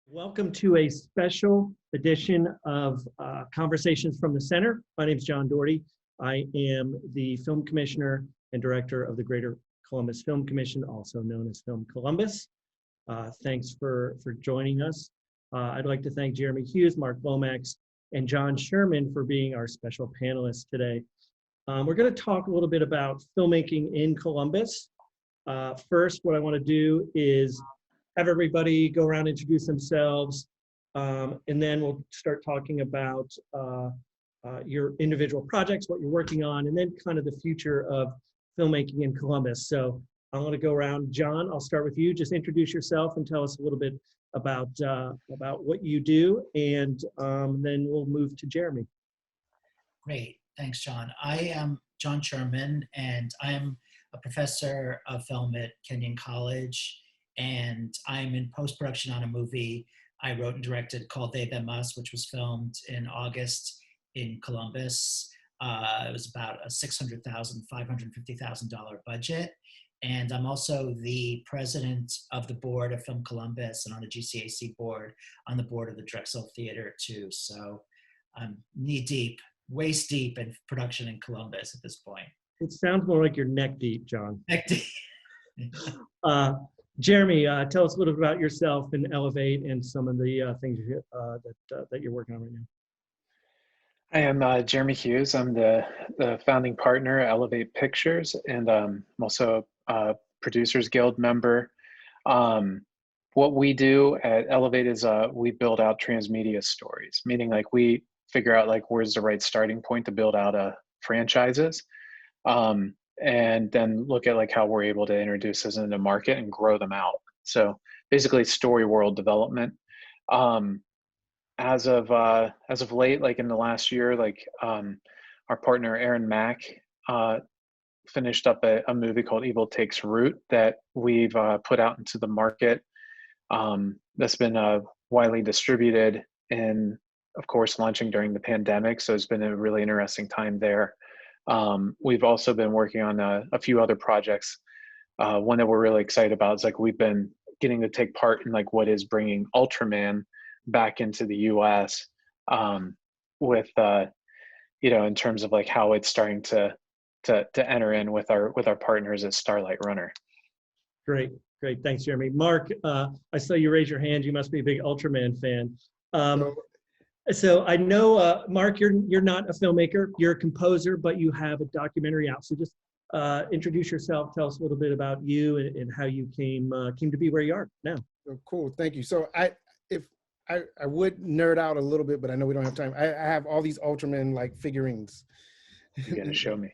Welcome to a special edition of Conversations from the Center. My name is John Daugherty. I am the Film Commissioner and Director of the Greater Columbus Film Commission, also known as Film Columbus. Thanks for joining us. I'd like to thank Jeremy Hughes, Mark Lomax, and Jon Sherman for being our special panelists today. We're going to talk a little bit about filmmaking in Columbus. First, what I want to do is have everybody go around and introduce themselves, and then we'll start talking about your individual projects, what you're working on, and then kind of the future of filmmaking in Columbus. So I want to go around. Jon, I'll start with you. Just introduce yourself and tell us a little bit about what you do, and then we'll move to Jeremy. Great, thanks, John. I am Jon Sherman, and I'm a professor of film at Kenyon College. And I'm in post-production on a movie I wrote and directed called They, Them, Us, which was filmed in August in Columbus. It was about a $600,000, $550,000 budget. And I'm also the president of the board of Film Columbus and on the GCAC board, on the board of the Drexel Theater too. So I'm knee-deep, waist-deep in production in Columbus at this point. It sounds more like you're neck-deep, Jon. Neck-deep. Jeremy, tell us a little bit about yourself and Elevate and some of the things that you're working on right now. I am Jeremy Hughes. I'm the founding partner at Elevate Pictures, and I'm also a Producers Guild member. What we do at Elevate is we build out transmedia stories, meaning like we figure out like where's the right starting point to build out franchises. And then look at like how we're able to introduce this into the market and grow them out. So basically story world development. As of late, like in the last year, like our partner Aaron Mack finished up a movie called Evil Takes Root that we've put out into the market. That's been widely distributed and of course launching during the pandemic. So it's been a really interesting time there. We've also been working on a few other projects. One that we're really excited about is like we've been getting to take part in like what is bringing Ultraman back into the U.S. With in terms of like how it's starting to enter in with our partners at Starlight Runner. Great, thanks, Jeremy. Mark, I saw you raise your hand. You must be a big Ultraman fan. So I know, Mark, you're not a filmmaker, you're a composer, but you have a documentary out. So just introduce yourself, tell us a little bit about you and how you came to be where you are now. Oh, cool, thank you. So I would nerd out a little bit, but I know we don't have time. I have all these Ultraman like figurines. You gotta show me.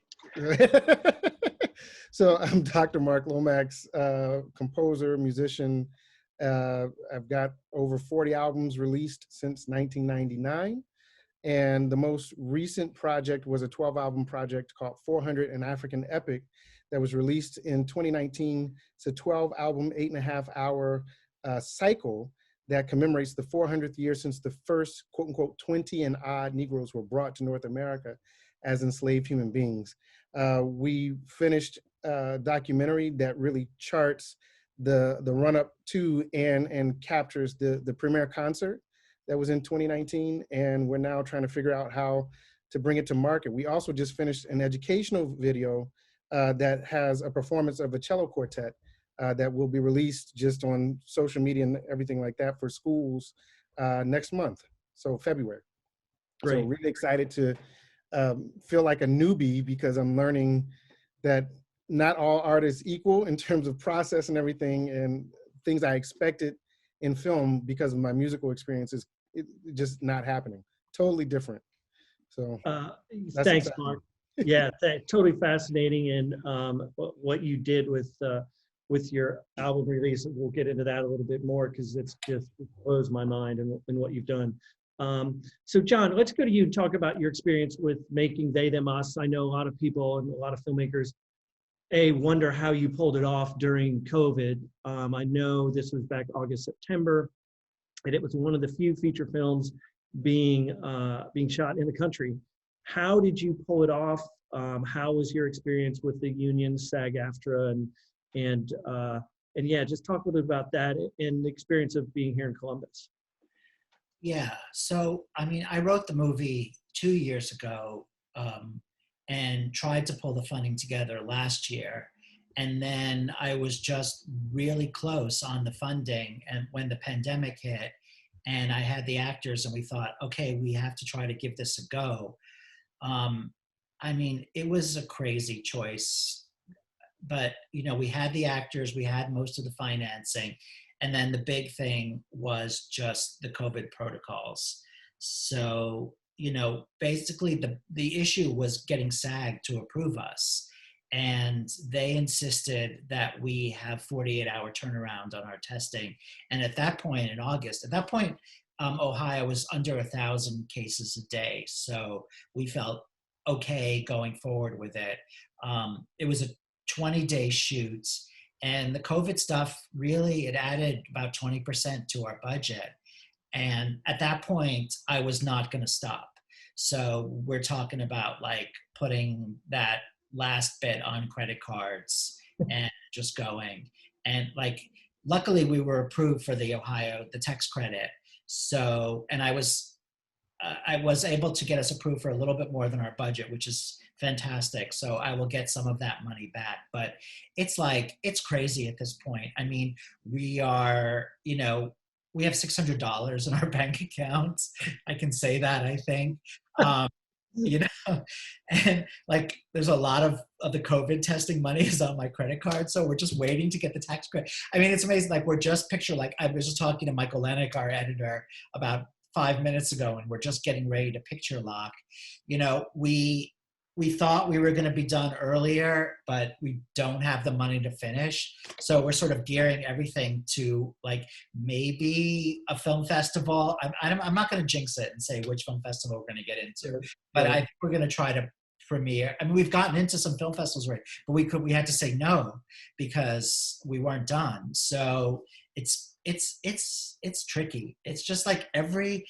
So I'm Dr. Mark Lomax, composer, musician. I've got over 40 albums released since 1999. And the most recent project was a 12-album project called 400, an African Epic, that was released in 2019. It's a 12-album, 8.5-hour cycle that commemorates the 400th year since the first, quote unquote, 20 and odd Negroes were brought to North America as enslaved human beings. We finished a documentary that really charts the run-up to and captures the premiere concert that was in 2019, and we're now trying to figure out how to bring it to market. We also just finished an educational video that has a performance of a cello quartet that will be released just on social media and everything like that for schools next month, so February. Great. So really excited to feel like a newbie because I'm learning that not all art is equal in terms of process and everything, and things I expected in film because of my musical experiences, it just not happening. Totally different. So thanks, Mark. Yeah, totally fascinating, and what you did with your album release. We'll get into that a little bit more because it blows my mind and what you've done. So Jon, let's go to you and talk about your experience with making They, Them, Us. I know a lot of people and a lot of filmmakers wonder how you pulled it off during COVID. I know this was back August, September, and it was one of the few feature films being shot in the country. How did you pull it off? How was your experience with the union, SAG-AFTRA, and yeah, just talk a little bit about that and the experience of being here in Columbus. Yeah. So, I mean, I wrote the movie 2 years ago, and tried to pull the funding together last year. And then I was just really close on the funding. And when the pandemic hit, and I had the actors, and we thought, okay, we have to try to give this a go. Um, I mean, it was a crazy choice, but we had the actors, we had most of the financing, and then the big thing was just the COVID protocols. So basically the issue was getting SAG to approve us, and they insisted that we have 48-hour turnaround on our testing. And at that point in August, Ohio was under 1,000 cases a day, so we felt okay going forward with it. It was a 20-day shoot, and the COVID stuff really, it added about 20% to our budget. And at that point, I was not going to stop. So we're talking about like putting that last bit on credit cards and just going. And like, luckily we were approved for the tax credit. So, and I was able to get us approved for a little bit more than our budget, which is fantastic. So I will get some of that money back. But it's crazy at this point. I mean, we are, we have $600 in our bank account. I can say that, I think. And like there's a lot of the COVID testing money is on my credit card. So we're just waiting to get the tax credit. I mean, it's amazing. Like I was just talking to Michael Lennox, our editor, about 5 minutes ago, and we're just getting ready to picture lock. We thought we were going to be done earlier, but we don't have the money to finish. So we're sort of gearing everything to like maybe a film festival. I'm not going to jinx it and say which film festival we're going to get into, but I think we're going to try to premiere. I mean, we've gotten into some film festivals already, but we had to say no because we weren't done. So it's tricky. It's just like every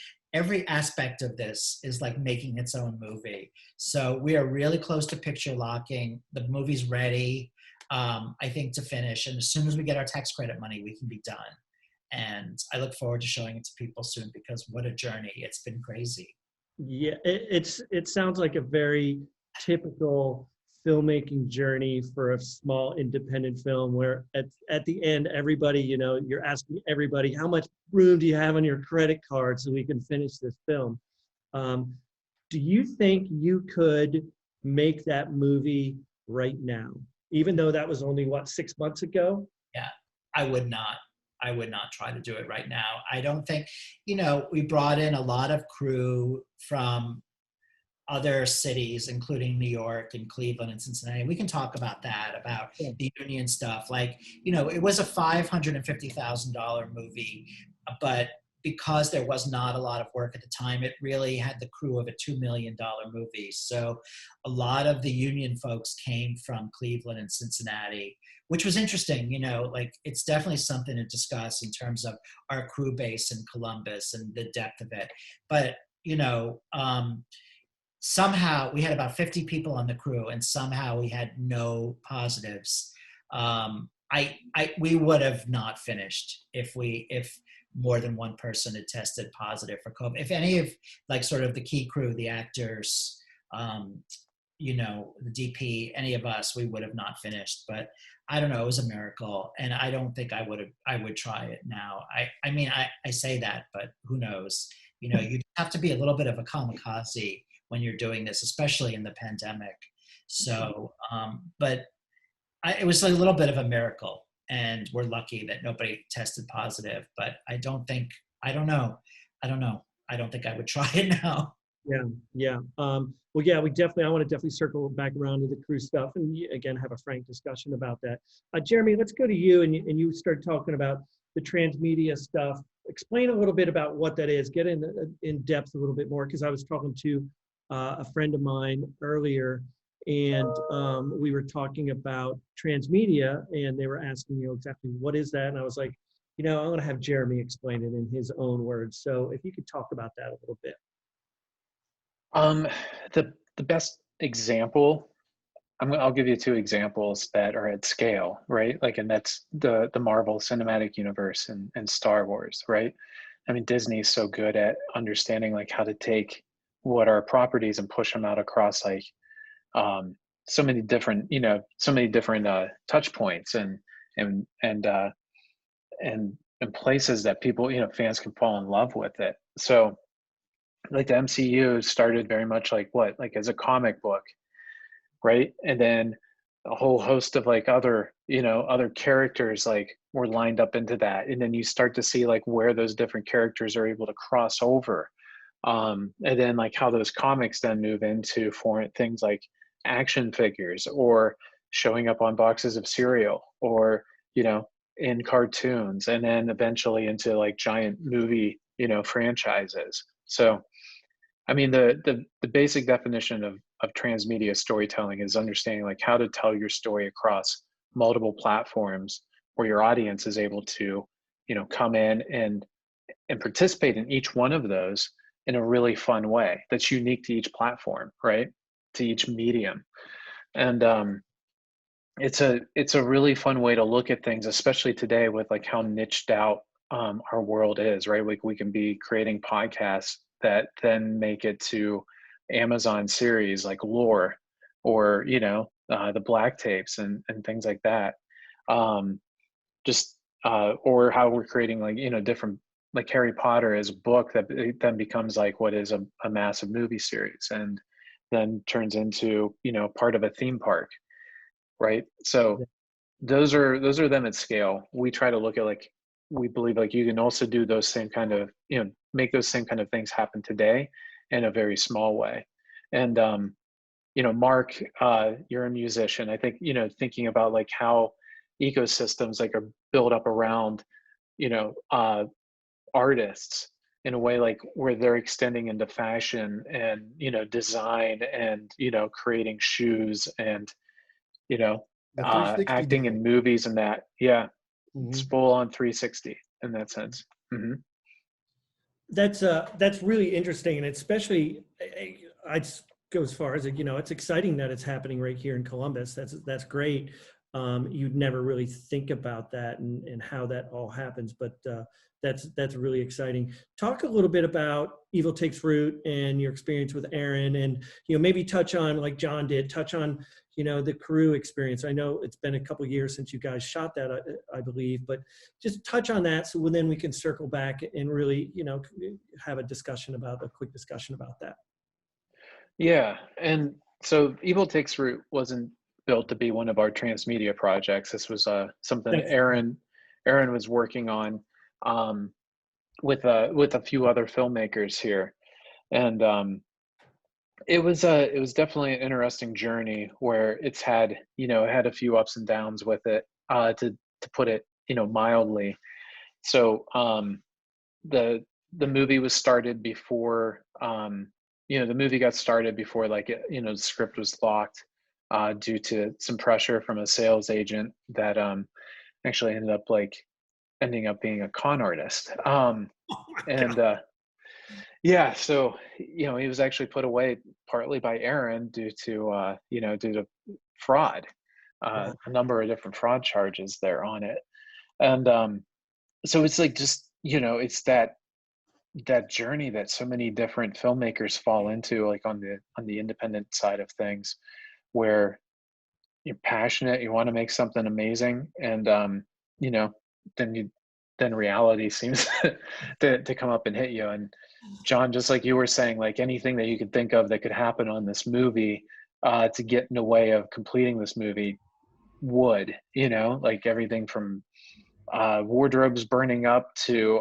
aspect of this is like making its own movie. So we are really close to picture locking. The movie's ready, I think, to finish. And as soon as we get our tax credit money, we can be done. And I look forward to showing it to people soon because what a journey. It's been crazy. Yeah, it sounds like a very typical filmmaking journey for a small independent film where at the end, everybody, you're asking everybody, how much room do you have on your credit card so we can finish this film? Do you think you could make that movie right now, even though that was only 6 months ago? Yeah, I would not try to do it right now. I don't think, we brought in a lot of crew from other cities, including New York and Cleveland and Cincinnati. We can talk about that, about the union stuff. Like, it was a $550,000 movie, but because there was not a lot of work at the time, it really had the crew of a $2 million movie. So a lot of the union folks came from Cleveland and Cincinnati, which was interesting. Like it's definitely something to discuss in terms of our crew base in Columbus and the depth of it. But, somehow we had about 50 people on the crew and somehow we had no positives. We would have not finished if more than one person had tested positive for COVID. If any of like sort of the key crew, the actors, the DP, any of us, we would have not finished. But I don't know, it was a miracle. And I don't think I would try it now. I mean, I say that, but who knows? You have to be a little bit of a kamikaze when you're doing this, especially in the pandemic. So, but it was a little bit of a miracle, and we're lucky that nobody tested positive. But I don't think I don't think I would try it now. Yeah. Well, yeah, I want to definitely circle back around to the crew stuff and again have a frank discussion about that. Jeremy, let's go to you, and you start talking about the transmedia stuff. Explain a little bit about what that is. Get in depth a little bit more, because I was talking to a friend of mine earlier, and we were talking about transmedia, and they were asking, exactly what is that? And I was like, I'm going to have Jeremy explain it in his own words. So if you could talk about that a little bit. The best example, I'll give you two examples that are at scale, right? Like, and that's the Marvel Cinematic Universe and Star Wars, right? I mean, Disney is so good at understanding like how to take what are properties and push them out across like so many different, touch points and and uh, and places that people, fans can fall in love with it. So like the MCU started very much like what, like as a comic book, right? And then a whole host of like other characters like were lined up into that. And then you start to see like where those different characters are able to cross over. And then like how those comics then move into foreign things like action figures or showing up on boxes of cereal or, in cartoons, and then eventually into like giant movie, franchises. So I mean, the basic definition of transmedia storytelling is understanding like how to tell your story across multiple platforms where your audience is able to, come in and participate in each one of those in a really fun way that's unique to each platform, right? To each medium. And it's a really fun way to look at things, especially today with like how niched out our world is, right? Like we can be creating podcasts that then make it to Amazon series like Lore or the Black Tapes and things like that. Just or how we're creating like different, like Harry Potter as a book that then becomes like what is a massive movie series and then turns into part of a theme park, right? So those are them at scale. We try to look at like, we believe like you can also do those same kind of, make those same kind of things happen today in a very small way. And Mark, you're a musician. I think thinking about like how ecosystems like are built up around artists in a way like where they're extending into fashion and design and creating shoes and you know The 360 acting deal. in movies and that. Yeah, it's Mhm. full on 360 in that sense. Hmm. That's really interesting, and especially I'd go as far as it's exciting that it's happening right here in Columbus. That's great. You'd never really think about that and how that all happens, but that's really exciting. Talk a little bit about Evil Takes Root and your experience with Aaron, and maybe touch on, like John did, touch on the crew experience. I know it's been a couple of years since you guys shot that, I believe, but just touch on that so then we can circle back and really have a quick discussion about that. Yeah, and so Evil Takes Root wasn't built to be one of our transmedia projects. This was something That's Aaron was working on with a few other filmmakers here, and it was definitely an interesting journey where it's had it had a few ups and downs with it, to put it mildly. So the movie was started before the movie got started before like the script was locked, due to some pressure from a sales agent that actually ending up being a con artist. oh my And God. yeah, so he was actually put away partly by Aaron due to fraud, Wow. a number of different fraud charges there on it. And so it's like just it's that journey that so many different filmmakers fall into, like on the independent side of things, where you're passionate, you want to make something amazing, and you know then reality seems to come up and hit you. And John, just like you were saying, like anything that you could think of that could happen on this movie, to get in the way of completing this movie would, like everything from wardrobes burning up to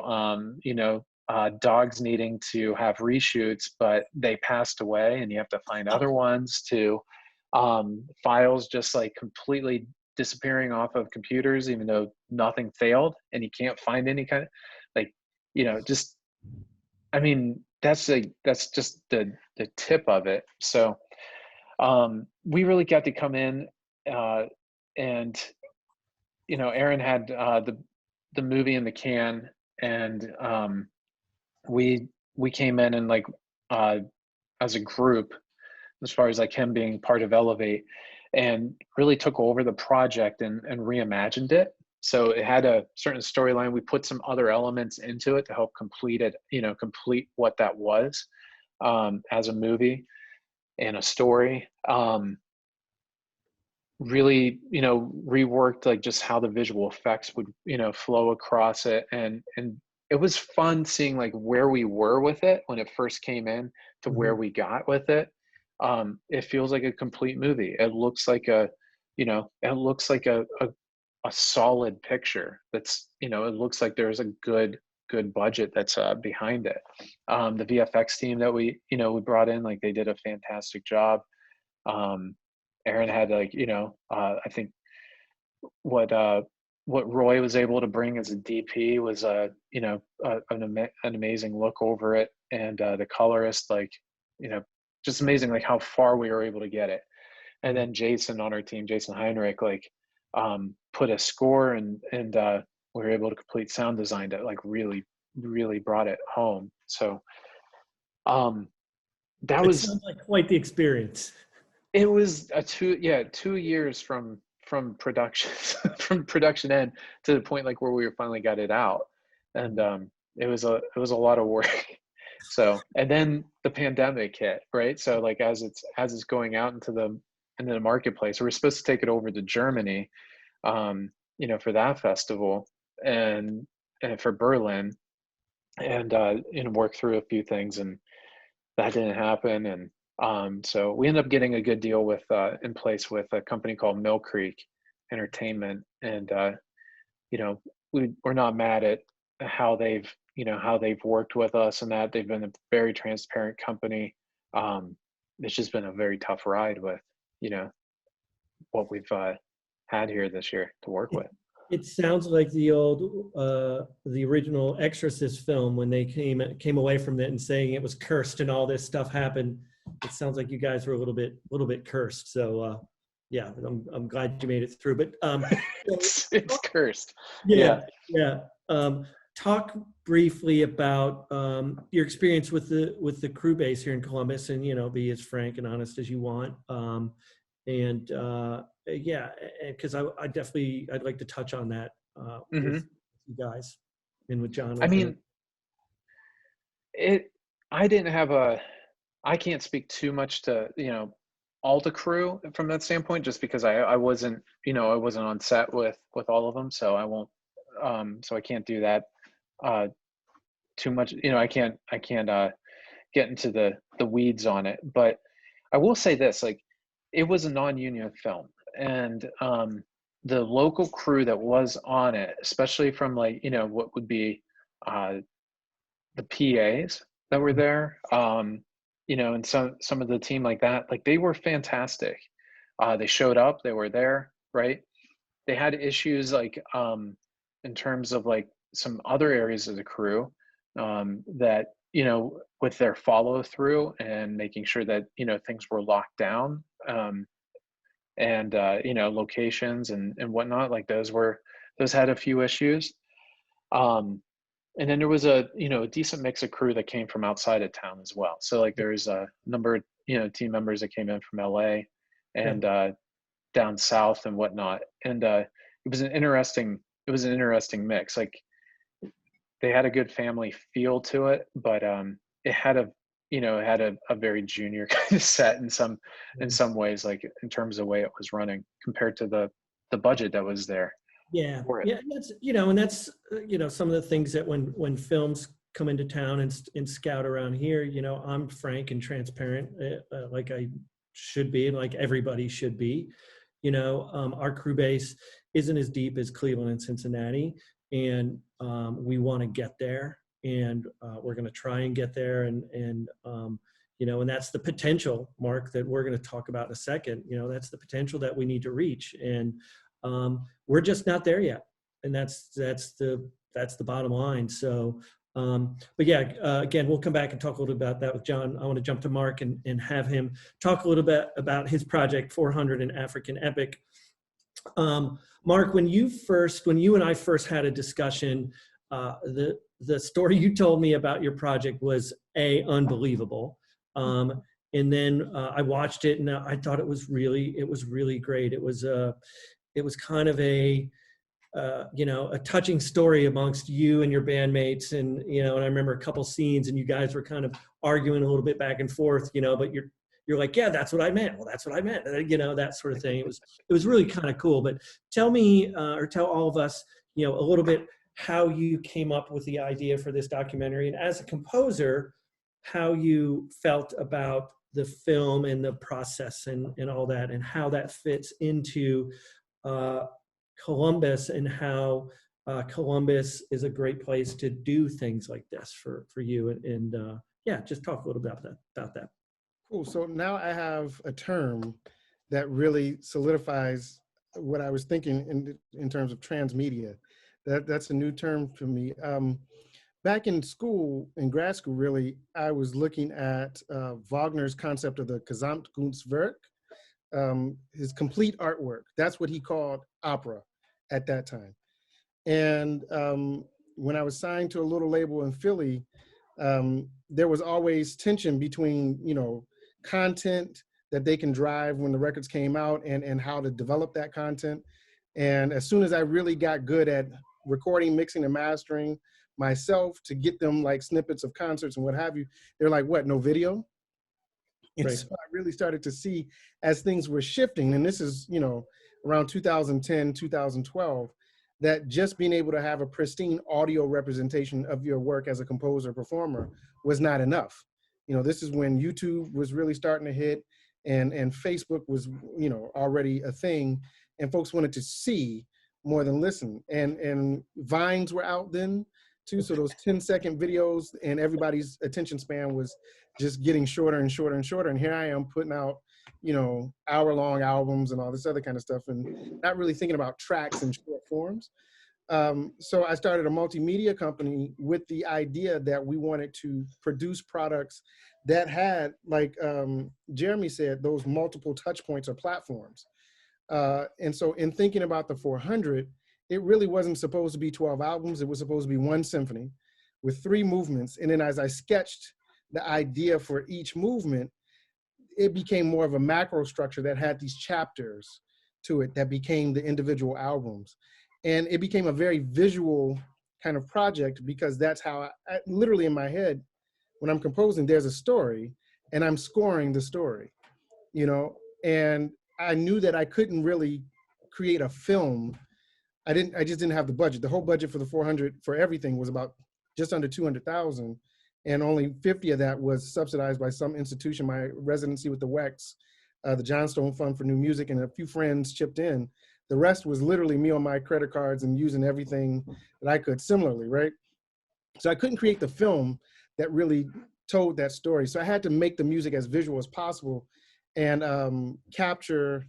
dogs needing to have reshoots but they passed away and you have to find other ones, to files just like completely disappearing off of computers even though nothing failed and you can't find any kind of, like, just, I mean, that's just the tip of it. So we really got to come in, and Aaron had the movie in the can, and we came in and like as a group, as far as like him being part of Elevate, and really took over the project and reimagined it. So it had a certain storyline. We put some other elements into it to help complete it, complete what that was as a movie and a story. Really, reworked like just how the visual effects would, flow across it. And it was fun seeing like where we were with it when it first came in to where we got with it. It feels like a complete movie. It looks like a solid picture that's, it looks like there's a good budget that's behind it. The VFX team that we brought in, like they did a fantastic job. Aaron had like, I think what Roy was able to bring as a DP was an amazing look over it, and the colorist, like, just amazing, like how far we were able to get it. And then Jason on our team, Jason Heinrich, like put a score and we were able to complete sound design that like really brought it home. So that was, sounds like quite the experience. it was 2 years from production from production end to the point like where we finally got it out. And it was a lot of work. So, and then the pandemic hit, right? So like as it's going out into the marketplace, we were supposed to take it over to Germany, for that festival and for Berlin, and work through a few things, and that didn't happen. And so we ended up getting a good deal with in place with a company called Mill Creek Entertainment, and we're not mad at how they've worked with us, and that they've been a very transparent company. It's just been a very tough ride with what we've had here this year to work with. It sounds like the original Exorcist film when they came away from it and saying it was cursed and all this stuff happened. It sounds like you guys were a little bit cursed. So yeah, I'm glad you made it through. But it's cursed. Yeah. Talk briefly about your experience with the crew base here in Columbus, and be as frank and honest as you want. Because I'd like to touch on that with you guys and with John. I mean, I can't speak too much to all the crew from that standpoint, just because I wasn't on set with all of them, so I won't so I can't do that too much. I can't get into the weeds on it, but I will say this: like, it was a non-union film, and the local crew that was on it, especially from like what would be the PAs that were there, and some of the team like that, like they were fantastic. They showed up, they were there, right? They had issues like in terms of like some other areas of the crew that with their follow through and making sure that things were locked down, and locations and whatnot, like those had a few issues. And then there was a decent mix of crew that came from outside of town as well. So like there's a number of team members that came in from LA and down south and whatnot. And it was an interesting mix. Like they had a good family feel to it, but it had a very junior kind of set in some ways, like in terms of the way it was running compared to the budget that was there. Yeah. That's and that's some of the things that when films come into town and scout around here, I'm frank and transparent, like I should be, and like everybody should be. Our crew base isn't as deep as Cleveland and Cincinnati, and we want to get there, and we're going to try and get there, and that's the potential, Mark, that we're going to talk about in a second. That's the potential that we need to reach, and we're just not there yet, and that's the bottom line. So, but yeah, again, we'll come back and talk a little bit about that with John. I want to jump to Mark and have him talk a little bit about his project 400, an African epic. Mark, when you and I first had a discussion, the story you told me about your project was unbelievable. And then I watched it, and I thought it was really great. It was kind of a you know, a touching story amongst you and your bandmates. And, you know, and I remember a couple scenes and you guys were kind of arguing a little bit back and forth, you know, but you're like, yeah, that's what I meant. Well, that's what I meant. You know, that sort of thing. It was really kind of cool. But tell me, or tell all of us, you know, a little bit how you came up with the idea for this documentary, and as a composer, how you felt about the film and the process and all that, and how that fits into Columbus, and how Columbus is a great place to do things like this for you. And yeah, just talk a little bit about that. Cool. So now I have a term that really solidifies what I was thinking in terms of transmedia. That's a new term for me. Back in school, in grad school, really, I was looking at Wagner's concept of the Gesamtkunstwerk, his complete artwork. That's what he called opera at that time. And when I was signed to a little label in Philly, there was always tension between, you know, content that they can drive when the records came out and how to develop that content. And as soon as I really got good at recording, mixing, and mastering myself to get them like snippets of concerts and what have you, they're like, what, no video? And Right. so I really started to see as things were shifting, and this is, you know, around 2010, 2012, that just being able to have a pristine audio representation of your work as a composer, performer was not enough. You know, this is when YouTube was really starting to hit and Facebook was, you know, already a thing, and folks wanted to see more than listen. And Vines were out then too, so those 10-second videos, and everybody's attention span was just getting shorter and shorter and shorter. And here I am putting out, you know, hour-long albums and all this other kind of stuff, and not really thinking about tracks and short forms. So I started a multimedia company with the idea that we wanted to produce products that had, like Jeremy said, those multiple touch points or platforms. And so in thinking about the 400, it really wasn't supposed to be 12 albums. It was supposed to be one symphony with 3 movements. And then as I sketched the idea for each movement, it became more of a macro structure that had these chapters to it that became the individual albums. And it became a very visual kind of project, because that's how I literally in my head, when I'm composing, there's a story and I'm scoring the story, you know. And I knew that I couldn't really create a film. I just didn't have the budget. The whole budget for the 400 for everything was about just under 200,000, and only 50 of that was subsidized by some institution. My residency with the WEX, the Johnstone Fund for New Music, and a few friends chipped in. The rest was literally me on my credit cards and using everything that I could similarly, right? So I couldn't create the film that really told that story. So I had to make the music as visual as possible and capture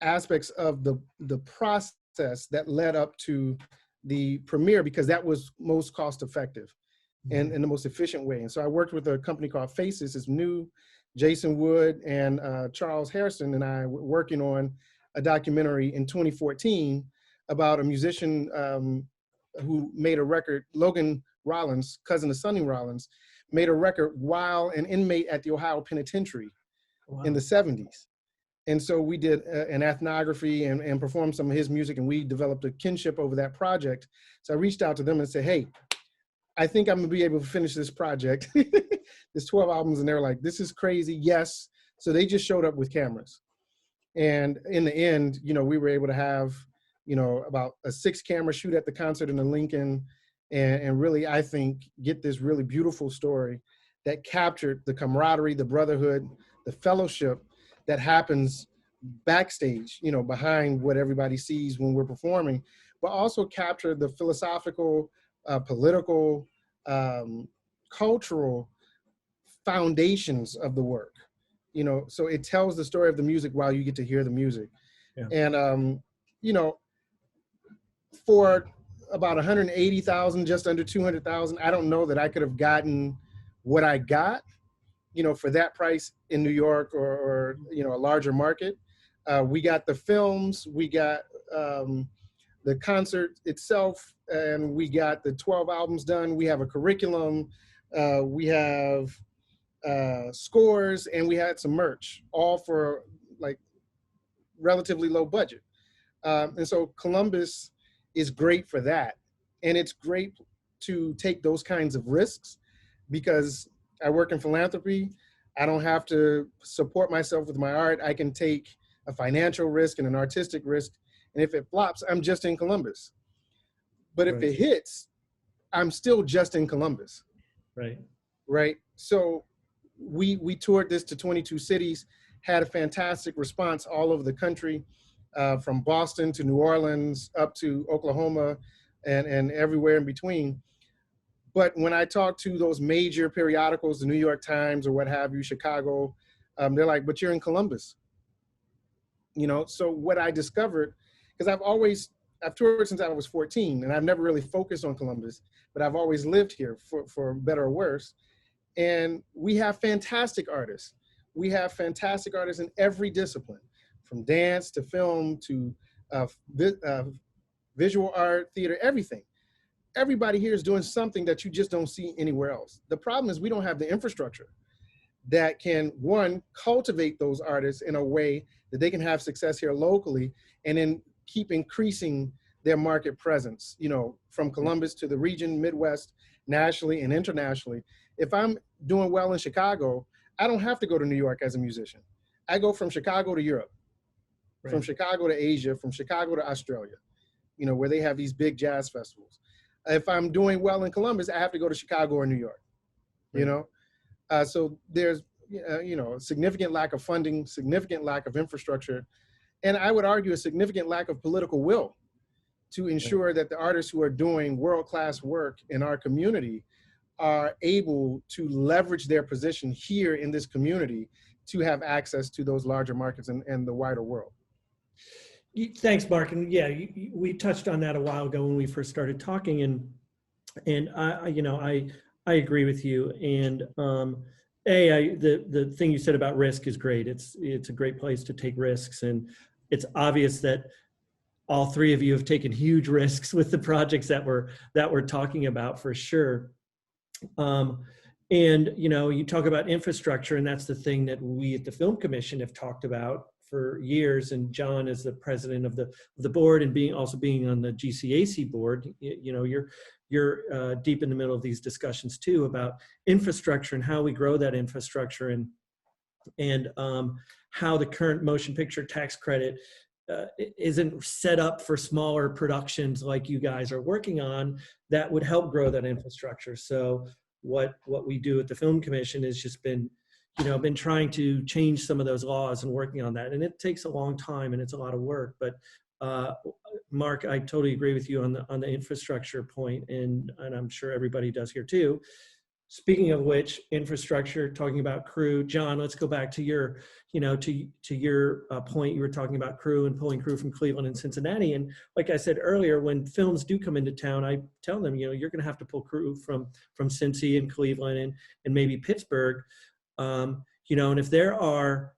aspects of the process that led up to the premiere, because that was most cost effective and in the most efficient way. And so I worked with a company called Faces. It's new. Jason Wood and Charles Harrison and I were working on a documentary in 2014 about a musician who made a record. Logan Rollins, cousin of Sonny Rollins, made a record while an inmate at the Ohio Penitentiary in the 70s. And so we did an ethnography and performed some of his music, and we developed a kinship over that project. So I reached out to them and said, hey, I think I'm gonna be able to finish this project. There's 12 albums, and they're like, this is crazy, yes. So they just showed up with cameras. And in the end, you know, we were able to have, you know, about a 6-camera shoot at the concert in the Lincoln, and really, I think, get this really beautiful story that captured the camaraderie, the brotherhood, the fellowship that happens backstage, you know, behind what everybody sees when we're performing, but also capture the philosophical, political, cultural foundations of the work, you know. So it tells the story of the music while you get to hear the music. Yeah. And, you know, for about 180,000, just under 200,000, I don't know that I could have gotten what I got, you know, for that price in New York or you know, a larger market. We got the films, we got the concert itself, and we got the 12 albums done. We have a curriculum, we have scores, and we had some merch, all for like relatively low budget. And so Columbus is great for that. And it's great to take those kinds of risks because I work in philanthropy. I don't have to support myself with my art. I can take a financial risk and an artistic risk. And if it flops, I'm just in Columbus. But if Right. it hits, I'm still just in Columbus. Right. Right. So we toured this to 22 cities, had a fantastic response all over the country, from Boston to New Orleans, up to Oklahoma, and everywhere in between. But when I talk to those major periodicals, the New York Times or what have you, Chicago, they're like, but you're in Columbus. You know, so what I discovered, because I've toured since I was 14, and I've never really focused on Columbus, but I've always lived here for better or worse. And we have fantastic artists. We have fantastic artists in every discipline, from dance to film to visual art, theater, everything. Everybody here is doing something that you just don't see anywhere else. The problem is we don't have the infrastructure that can, one, cultivate those artists in a way that they can have success here locally, and then keep increasing their market presence, you know, from Columbus to the region, Midwest, nationally and internationally. If I'm doing well in Chicago, I don't have to go to New York as a musician. I go from Chicago to Europe, Right. from Chicago to Asia, from Chicago to Australia, you know, where they have these big jazz festivals. If I'm doing well in Columbus, I have to go to Chicago or New York, you know? So there's, you know, a significant lack of funding, significant lack of infrastructure, and I would argue a significant lack of political will to ensure that the artists who are doing world-class work in our community are able to leverage their position here in this community to have access to those larger markets and the wider world. Thanks, Mark. And yeah, we touched on that a while ago when we first started talking, and I agree with you. And the thing you said about risk is great. It's a great place to take risks, and it's obvious that all three of you have taken huge risks with the projects that we're talking about, for sure. And you know, you talk about infrastructure, and that's the thing that we at the Film Commission have talked about for years. And Jon is the president of the board, and being on the GCAC board, you know, you're deep in the middle of these discussions too about infrastructure and how we grow that infrastructure, and how the current motion picture tax credit isn't set up for smaller productions like you guys are working on that would help grow that infrastructure. So what we do at the Film Commission has just been trying to change some of those laws and working on that. And it takes a long time and it's a lot of work. But Mark, I totally agree with you on the infrastructure point, and I'm sure everybody does here too. Speaking of which, infrastructure, talking about crew, Jon, let's go back to your, to your point. You were talking about crew and pulling crew from Cleveland and Cincinnati. And like I said earlier, when films do come into town, I tell them, you're going to have to pull crew from Cincy and Cleveland and maybe Pittsburgh. And if there are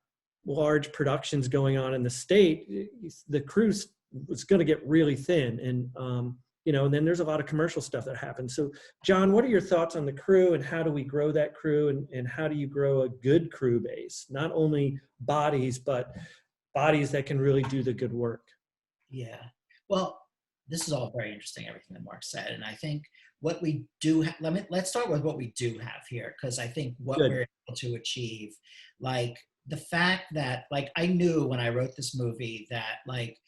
large productions going on in the state, the crew's it's going to get really thin. And, and then there's a lot of commercial stuff that happens. So Jon, what are your thoughts on the crew, and how do we grow that crew, and how do you grow a good crew base? Not only bodies, but bodies that can really do the good work. Yeah. Well, this is all very interesting, everything that Mark said. And I think what we do, let's start with what we do have here, because I think what we're able to achieve, like the fact that, like, I knew when I wrote this movie that, like,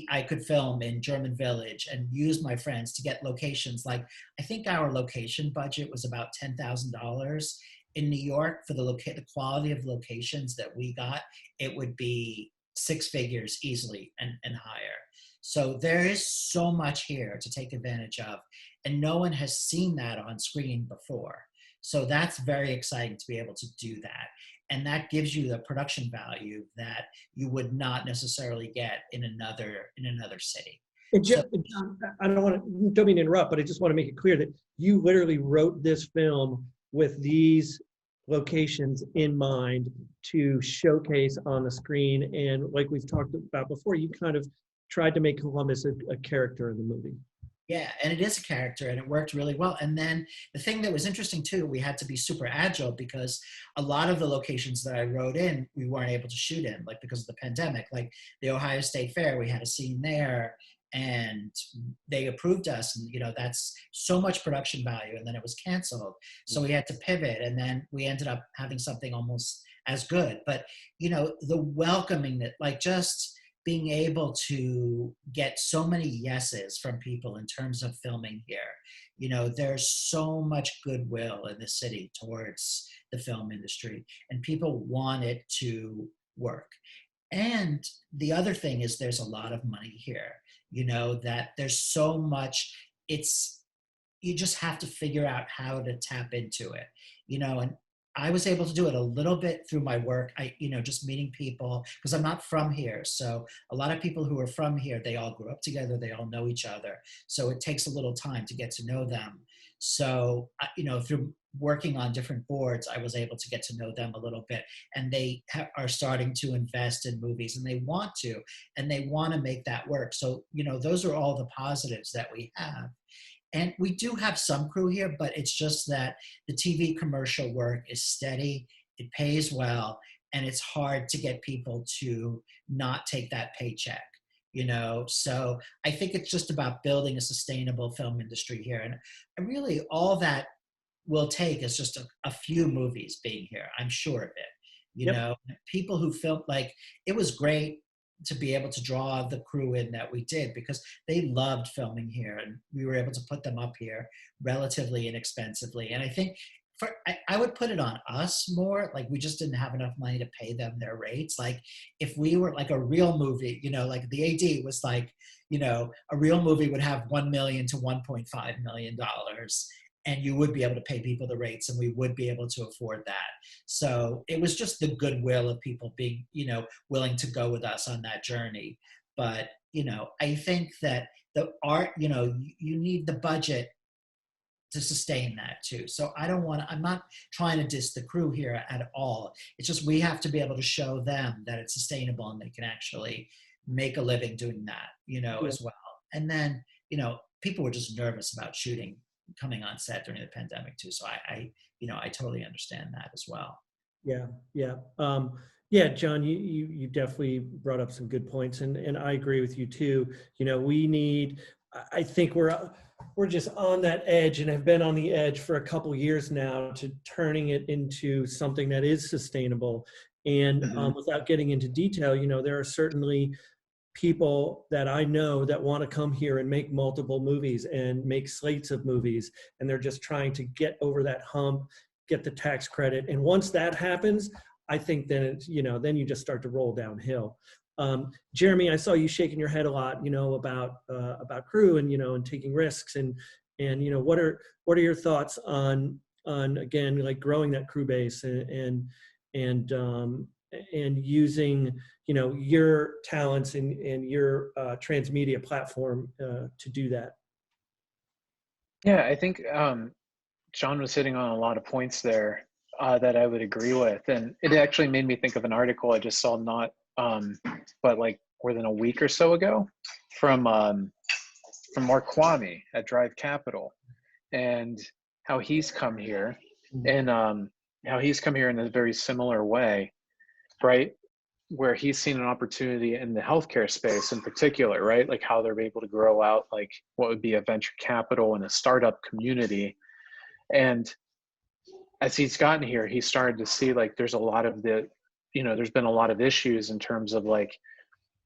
I could film in German Village and use my friends to get locations. Like, I think our location budget was about $10,000 in New York for the quality of locations that we got. It would be six figures easily and higher. So there is so much here to take advantage of, and no one has seen that on screen before. So that's very exciting to be able to do that. And that gives you the production value that you would not necessarily get in another city. And Jon, I don't mean to interrupt, but I just want to make it clear that you literally wrote this film with these locations in mind to showcase on the screen. And like we've talked about before, you kind of tried to make Columbus a character in the movie. Yeah, and it is a character, and it worked really well. And then the thing that was interesting too, we had to be super agile because a lot of the locations that I wrote in, we weren't able to shoot in, like because of the pandemic. Like the Ohio State Fair, we had a scene there, and they approved us, and that's so much production value, and then it was canceled, so we had to pivot, and then we ended up having something almost as good. But the welcoming, that like just being able to get so many yeses from people in terms of filming here. There's so much goodwill in the city towards the film industry, and people want it to work. And the other thing is there's a lot of money here, that there's so much, you just have to figure out how to tap into it, and I was able to do it a little bit through my work. Just meeting people, because I'm not from here. So a lot of people who are from here, they all grew up together, they all know each other. So it takes a little time to get to know them. So, through working on different boards, I was able to get to know them a little bit. And they are starting to invest in movies, and they want to make that work. So, those are all the positives that we have. And we do have some crew here, but it's just that the TV commercial work is steady, it pays well, and it's hard to get people to not take that paycheck, So I think it's just about building a sustainable film industry here. And really all that will take is just a few movies being here. I'm sure of it. People who film, like, it was great to be able to draw the crew in that we did, because they loved filming here, and we were able to put them up here relatively inexpensively. And I think I would put it on us more, like we just didn't have enough money to pay them their rates. Like if we were like a real movie, like the AD was like, a real movie would have $1 million to $1.5 million, and you would be able to pay people the rates, and we would be able to afford that. So it was just the goodwill of people being, willing to go with us on that journey. But, I think that the art, you need the budget to sustain that too. So I'm not trying to diss the crew here at all. It's just, we have to be able to show them that it's sustainable and they can actually make a living doing that, as well. And then, people were just nervous about shooting, coming on set during the pandemic too. So I totally understand that as well. Yeah. John, you definitely brought up some good points, and I agree with you too. I think we're just on that edge, and have been on the edge for a couple years now, to turning it into something that is sustainable. And without getting into detail, there are certainly people that I know that want to come here and make multiple movies and make slates of movies, and they're just trying to get over that hump, get the tax credit. And once that happens, I think then then you just start to roll downhill. Jeremy, I saw you shaking your head a lot, about crew and and taking risks, and what are your thoughts on again, like growing that crew base and using your talents and your transmedia platform to do that? Yeah, I think John was hitting on a lot of points there that I would agree with, and it actually made me think of an article I just saw but like more than a week or so ago, from Mark Kwame at Drive Capital, and how he's come here, and how he's come here in a very similar way, right? Where he's seen an opportunity in the healthcare space in particular, right? Like how they're able to grow out like what would be a venture capital and a startup community. And as he's gotten here, he started to see like there's a lot of there's been a lot of issues in terms of like,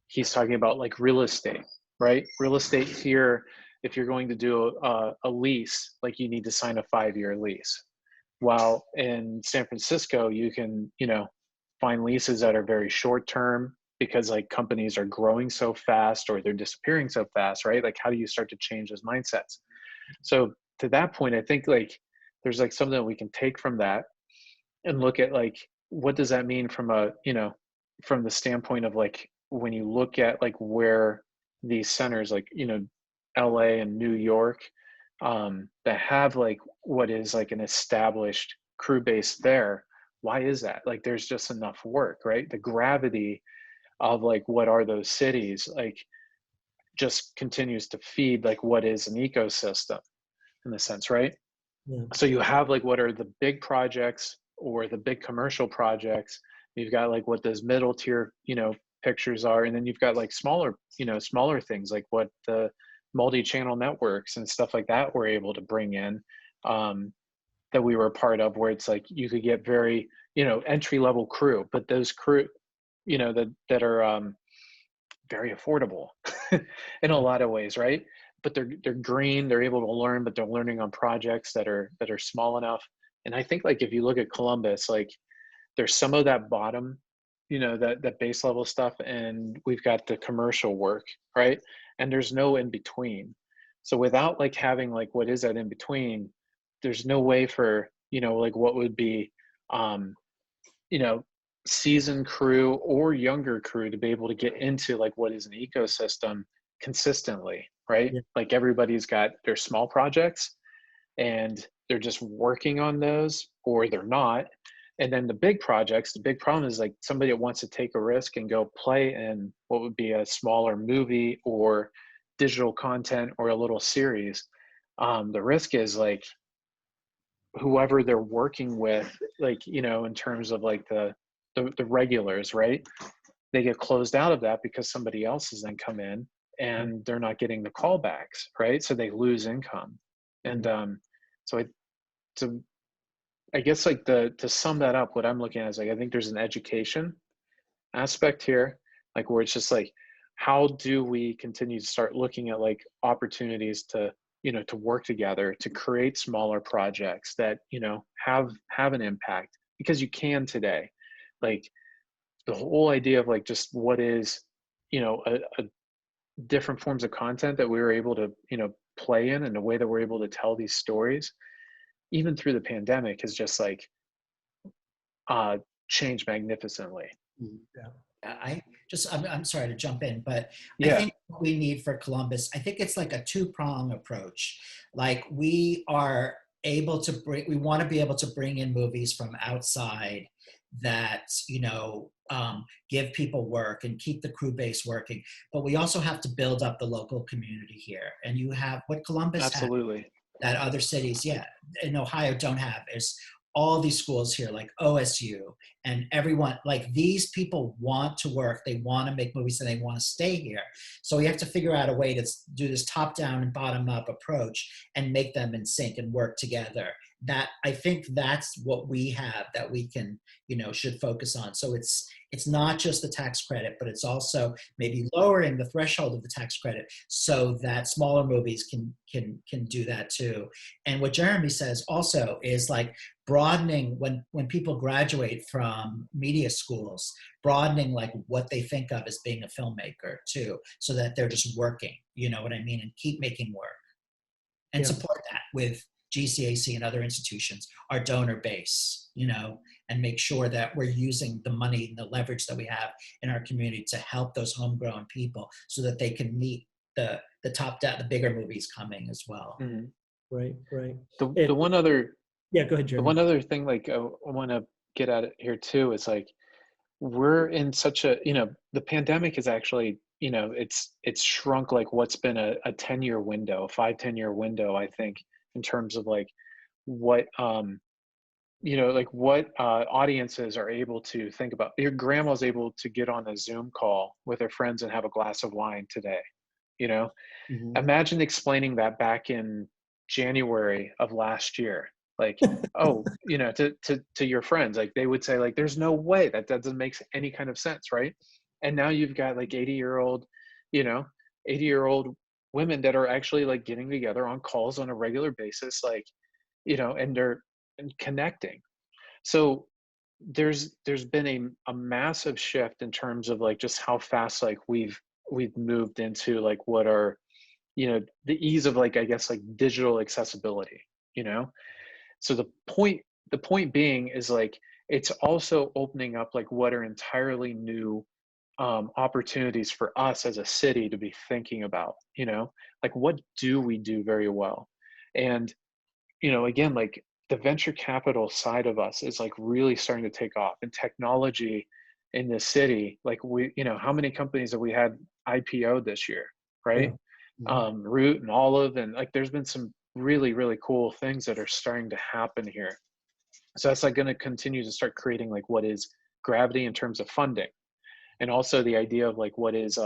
he's talking about like real estate, right? Real estate here, if you're going to do a lease, like you need to sign a 5-year lease. While in San Francisco, you can, find leases that are very short term, because like companies are growing so fast or they're disappearing so fast, right? Like how do you start to change those mindsets? So to that point, I think like there's like something that we can take from that and look at like, what does that mean from from the standpoint of like, when you look at like where these centers like, LA and New York, that have like what is like an established crew base there. Why is that? Like there's just enough work, right? The gravity of like what are those cities like just continues to feed like what is an ecosystem in the sense, right? Yeah. So you have like what are the big projects or the big commercial projects. You've got like what those middle tier, pictures are. And then you've got like smaller things like what the multi-channel networks and stuff like that were able to bring in, that we were a part of, where it's like you could get very, entry level crew, but those crew, that are very affordable in a lot of ways, right? But they're green, they're able to learn, but they're learning on projects that are small enough. And I think like if you look at Columbus, like there's some of that bottom, that base level stuff, and we've got the commercial work, right? And there's no in between. So without like having like what is that in between, there's no way for, like what would be seasoned crew or younger crew to be able to get into like what is an ecosystem consistently, right? Yeah. Like everybody's got their small projects and they're just working on those, or they're not. And then the big projects, the big problem is like somebody that wants to take a risk and go play in what would be a smaller movie or digital content or a little series. The risk is like whoever they're working with, like, in terms of like the regulars, right? They get closed out of that because somebody else has then come in and they're not getting the callbacks, right? So they lose income. And so I guess like to sum that up, what I'm looking at is like, I think there's an education aspect here, like where it's just like, how do we continue to start looking at like opportunities to, to work together to create smaller projects that, have an impact, because you can today. Like the whole idea of like just what is, a different forms of content that we were able to, play in, and the way that we're able to tell these stories, even through the pandemic, has just like changed magnificently. I'm sorry to jump in, but I Yeah. think what we need for Columbus, I think it's like a two-prong approach. Like we want to be able to bring in movies from outside that, give people work and keep the crew base working. But we also have to build up the local community here. And you have what Columbus has Absolutely. that other cities, in Ohio don't have, is all these schools here, like OSU, and everyone, like these people want to work, they want to make movies, and they want to stay here. So we have to figure out a way to do this top-down and bottom-up approach and make them in sync and work together. That, I think that's what we have that we can, should focus on. So it's not just the tax credit, but it's also maybe lowering the threshold of the tax credit so that smaller movies can do that too. And what Jeremy says also is like broadening when people graduate from media schools, broadening like what they think of as being a filmmaker too, so that they're just working, you know what I mean, and keep making work. And support that with GCAC and other institutions, our donor base, and make sure that we're using the money and the leverage that we have in our community to help those homegrown people so that they can meet the bigger movies coming as well. Mm-hmm. Right. The one other go ahead, Jeremy. The one other thing, like I want to get at it here too, is like we're in such a, the pandemic is actually, it's shrunk like what's been a 10-year window, 5-10-year window, I think, in terms of like what like what audiences are able to think about. Your grandma's able to get on a Zoom call with her friends and have a glass of wine today. Mm-hmm. Imagine explaining that back in January of last year, like, oh, to your friends, like they would say like, there's no way that doesn't make any kind of sense, right? And now you've got like 80-year-old women that are actually like getting together on calls on a regular basis, like, and they're connecting. So there's been a massive shift in terms of like just how fast like we've moved into like what are, the ease of like, I guess, like digital accessibility, so the point being is like, it's also opening up like what are entirely new opportunities for us as a city to be thinking about, like what do we do very well? And, again, like the venture capital side of us is like really starting to take off, and technology in this city, like how many companies have we had IPO this year, right? Yeah. Mm-hmm. Root and Olive, and like there's been some really, really cool things that are starting to happen here. So that's like going to continue to start creating like what is gravity in terms of funding. And also the idea of like, what is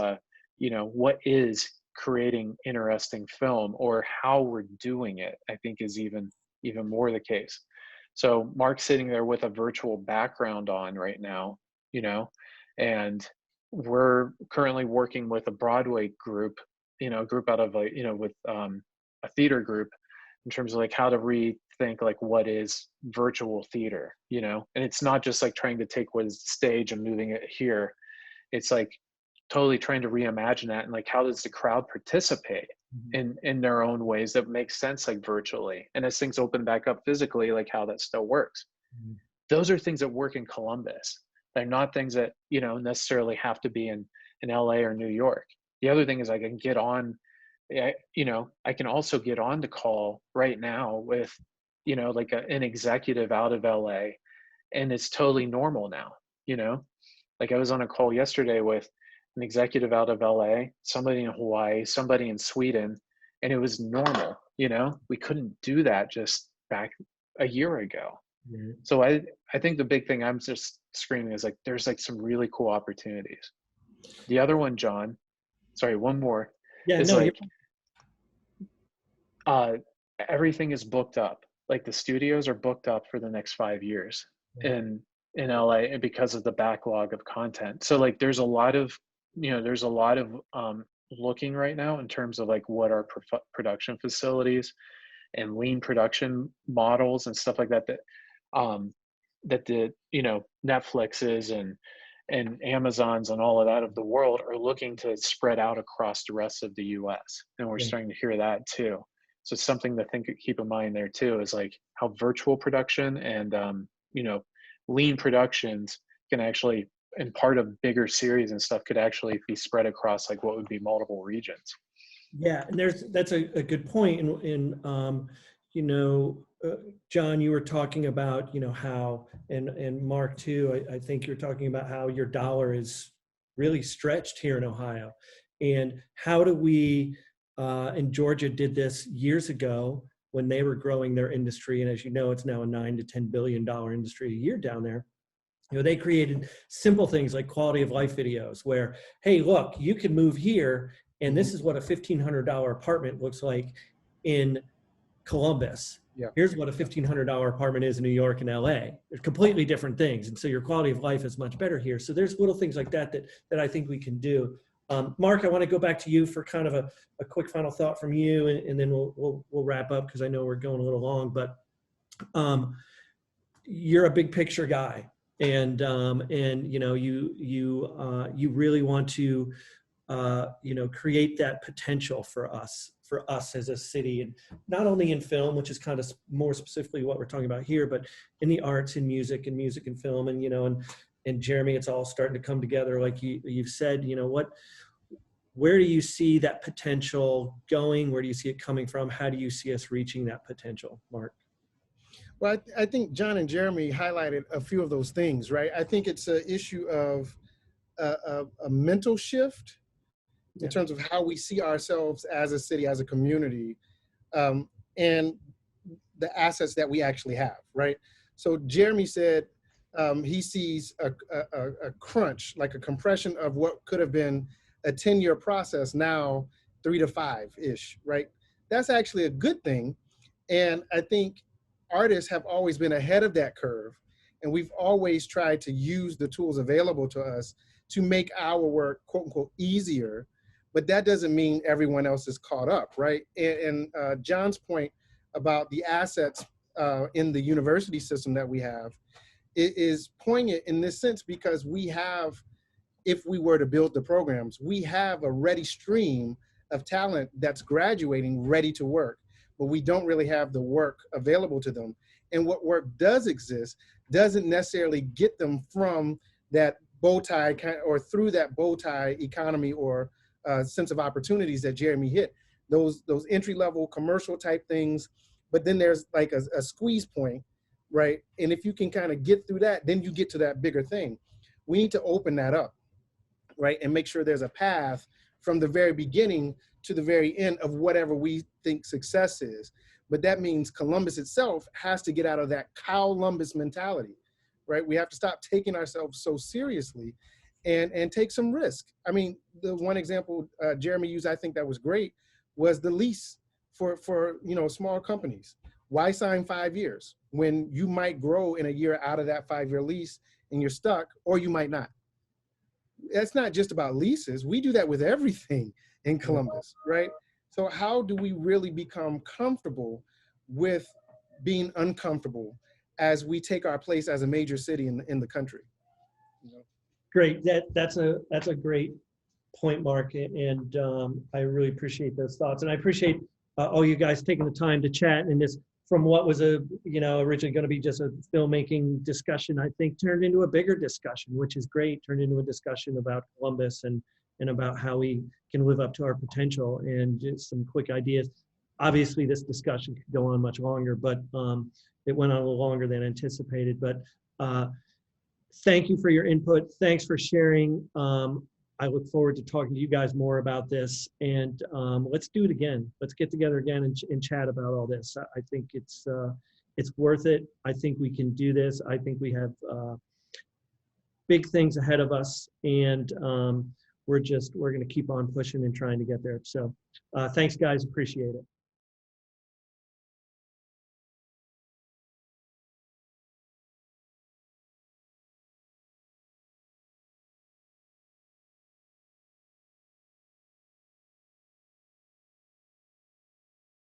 creating interesting film, or how we're doing it, I think is even more the case. So Mark's sitting there with a virtual background on right now, and we're currently working with a Broadway group, group out of with a theater group, in terms of like how to rethink like what is virtual theater, and it's not just like trying to take what is stage and moving it here. It's like totally trying to reimagine that, and like how does the crowd participate in their own ways that make sense, like virtually, and as things open back up physically, like how that still works. Those are things that work in Columbus. They're not things that necessarily have to be in LA or New York. The other thing is I can get on, I can also get on the call right now with like an executive out of LA, and it's totally normal now. Like I was on a call yesterday with an executive out of LA, somebody in Hawaii, somebody in Sweden, and it was normal. We couldn't do that just back a year ago. So I think the big thing I'm just screaming is like, there's like some really cool opportunities. The other one, John, sorry, one more, is like, everything is booked up. Like the studios are booked up for the next 5 years in LA, and because of the backlog of content. So like there's a lot of looking right now in terms of like what are production facilities and lean production models and stuff like that that the Netflixes and Amazons and all of that of the world are looking to spread out across the rest of the US, and we're starting to hear that too. So something to keep in mind there too is like how virtual production and lean productions can actually, and part of bigger series and stuff, could actually be spread across like what would be multiple regions. Yeah, and that's a good point. John, you were talking about how, and Mark too, I think you're talking about how your dollar is really stretched here in Ohio, and how do we, and Georgia did this years ago when they were growing their industry, and as you know, it's now a $9 to $10 billion industry a year down there. They created simple things like quality of life videos where, hey, look, you can move here, and this is what a $1,500 apartment looks like in Columbus. Here's what a $1,500 apartment is in New York and LA. They're completely different things. And so your quality of life is much better here. So there's little things like that I think we can do. Mark, I want to go back to you for kind of a quick final thought from you, and then we'll wrap up because I know we're going a little long, but you're a big picture guy. And you really want to create that potential for us as a city, and not only in film, which is kind of more specifically what we're talking about here, but in the arts, in music and film, and Jeremy, it's all starting to come together, like you've said. Where do you see that potential going? Where do you see it coming from? How do you see us reaching that potential, Mark? Well, I think John and Jeremy highlighted a few of those things, right? I think it's an issue of a mental shift in terms of how we see ourselves as a city, as a community, and the assets that we actually have, right? So Jeremy said he sees a crunch, like a compression of what could have been a 10-year process, now 3 to 5-ish, right? That's actually a good thing. And I think artists have always been ahead of that curve, and we've always tried to use the tools available to us to make our work, quote unquote, easier, but that doesn't mean everyone else is caught up, right? And John's point about the assets in the university system that we have is poignant in this sense, because we have, if we were to build the programs, we have a ready stream of talent that's graduating ready to work, but we don't really have the work available to them. And what work does exist doesn't necessarily get them from that bow tie or through that bow tie economy or sense of opportunities that Jeremy hit, those entry-level commercial type things. But then there's like a squeeze point, right? And if you can kind of get through that, then you get to that bigger thing. We need to open that up, right? And make sure there's a path from the very beginning to the very end of whatever we think success is. But that means Columbus itself has to get out of that Columbus mentality, right? We have to stop taking ourselves so seriously and take some risk. I mean, the one example Jeremy used, I think that was great, was the lease for small companies. Why sign 5 years when you might grow in a year out of that 5-year lease and you're stuck, or you might not? That's not just about leases. We do that with everything in Columbus, right? So how do we really become comfortable with being uncomfortable as we take our place as a major city in the country? Great. That's a great point, Mark, and I really appreciate those thoughts, and I appreciate all you guys taking the time to chat. And this, from what was originally going to be just a filmmaking discussion, I think turned into a bigger discussion, which is great. Turned into a discussion about Columbus and about how we can live up to our potential, and just some quick ideas. Obviously, this discussion could go on much longer, but it went on a little longer than anticipated. But thank you for your input. Thanks for sharing. I look forward to talking to you guys more about this, and let's do it again. Let's get together again and chat about all this. I think it's worth it. I think we can do this. I think we have big things ahead of us, and we're going to keep on pushing and trying to get there. So thanks, guys. Appreciate it.